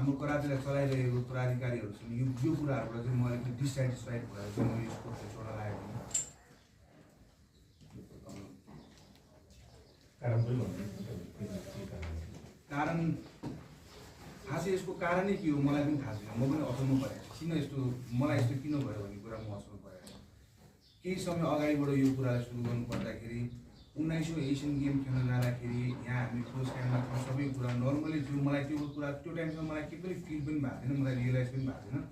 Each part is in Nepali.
हाम्रो करातेलाई चलाइरहेको प्राधिकारीहरूसँग यो कुराहरूबाट चाहिँ म अलिकति डिससेटिस्फाइड भएर चाहिँ म यो स्पोर्टलाई छोड्न लागेको कारण खासै यसको कारणै के हो मलाई पनि थाहा छैन। म पनि अचम्म परेको छु किन यस्तो मलाई यस्तो किन भयो भन्ने कुरा म अचम्म परेको छु। केही समय अगाडिबाट यो कुरालाई सुरु गर्नु पर्दाखेरि 1900 एसियन गेम खेल्न जाँदाखेरि यहाँ हामी पुरस्कारमा थियौँ, सबै कुरा नर्मली थियो। मलाई त्यो कुरा त्यो टाइमसम्म मलाई केही पनि फिल पनि भएको थिएन, मलाई रियलाइज पनि भएको थिएन।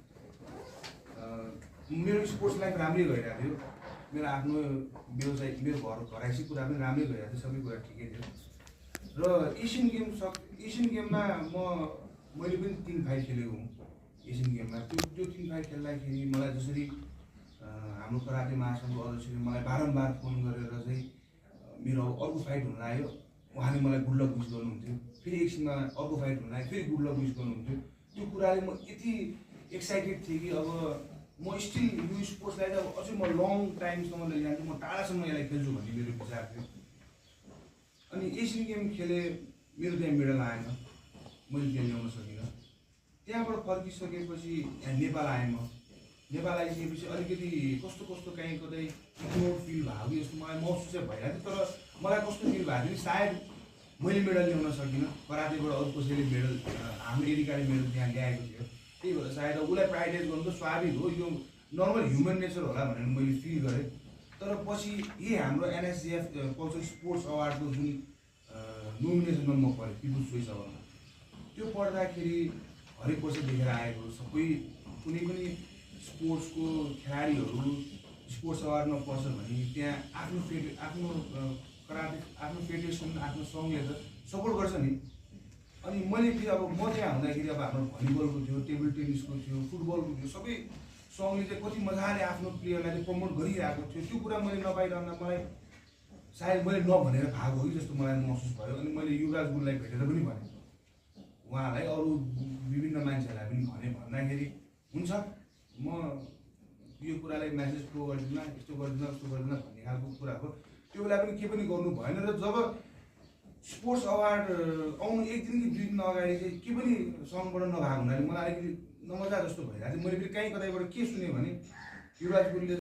मेरो स्पोर्ट्स लाइफ राम्रै गइरहेको थियो, मेरो आफ्नो व्यवसाय मेरो घराइसी कुरा पनि राम्रै गइरहेको थियो, सबै कुरा ठिकै थियो। र एसियन गेममा मैले पनि 3 फाइट खेलेको हुँ एसियन गेममा। त्यो 3 फाइट खेल्दाखेरि मलाई जसरी हाम्रो कराते महासङ्घको अध्यक्षले मलाई बारम्बार फोन गरेर चाहिँ मेरो अर्को फाइट हुन लाग्यो, उहाँले मलाई गुड लक विस गर्नुहुन्थ्यो। फेरि एकछिनमा अर्को फाइट हुन लाग्यो, फेरि गुड लक विस गर्नुहुन्थ्यो। त्यो कुराले म यति एक्साइटेड थिएँ कि अब म स्टिल यो स्पोर्ट्सलाई चाहिँ अब अझै म लङ टाइमसम्म लिइरहन्छु, म टाढासम्म यसलाई खेल्छु भन्ने मेरो विचार थियो। अनि एसियन गेम खेलेँ, मेरो त्यहाँ मेडल आएन, मैले त्यहाँ ल्याउन सकिनँ। त्यहाँबाट फर्किसकेपछि यहाँ नेपाल आएँ। नेपाल आइसकेपछि अलिकति कस्तो कहीँ कतै इग्नोर फिल भएको कि जस्तो मलाई महसुस चाहिँ भइरहेको थियो। तर मलाई कस्तो फिल भएको थियो कि सायद मैले मेडल ल्याउन सकिनँ, करातेबाट अरू कसैले मेडल हाम्रो एरिकाले मेडल त्यहाँ ल्याएको थियो, त्यही भएर सायद उसलाई प्राइडेज गर्नु त स्वाभाविक हो, यो नर्मल ह्युमन नेचर होला भनेर मैले फिल गरेँ। तर पछि यही हाम्रो NSGF कल्चरल स्पोर्ट्स अवार्डको जुन नोमिनेसनमा म परेँ, पिपुल्स चोइस अवार्डमा, त्यो पढ्दाखेरि हरेक वर्ष देखेर आएको सबै कुनै पनि स्पोर्ट्सको खेलाडीहरू स्पोर्ट्स अवार्डमा पर्छ भने त्यहाँ आफ्नो कराटे आफ्नो फेडरेसन आफ्नो सङ्घले त सपोर्ट गर्छ नि। अनि मैले फेरि अब म त्यहाँ हुँदाखेरि अब हाम्रो भलिबलको थियो, टेबल टेनिसको थियो, फुटबलको थियो, सबै सङ्घले चाहिँ कति मजाले आफ्नो प्लेयरलाई चाहिँ प्रमोट गरिरहेको थियो। त्यो कुरा मैले नपाइरहँदा मलाई सायद मैले नभनेर भाग हो कि जस्तो मलाई महसुस भयो। अनि मैले युवराज गुरुलाई भेटेर पनि भनेँ, उहाँलाई अरू विभिन्न मान्छेहरूलाई पनि भन्दाखेरि हुन्छ म यो कुरालाई मेसेज प्रो गरिदिनँ, यस्तो गरिदिनँ उस्तो गरिदिनँ भन्ने खालको कुरा हो। त्यो बेला पनि केही पनि गर्नु भएन। र जब स्पोर्ट्स अवार्ड आउनु 1 दिन कि 2 दिन अगाडि चाहिँ के पनि सङ्घबाट नभएको हुनाले मलाई अलिकति नमजा जस्तो भइरहेको थियो। मैले फेरि कहीँ कतैबाट के सुनेँ भने युवराज गुरुले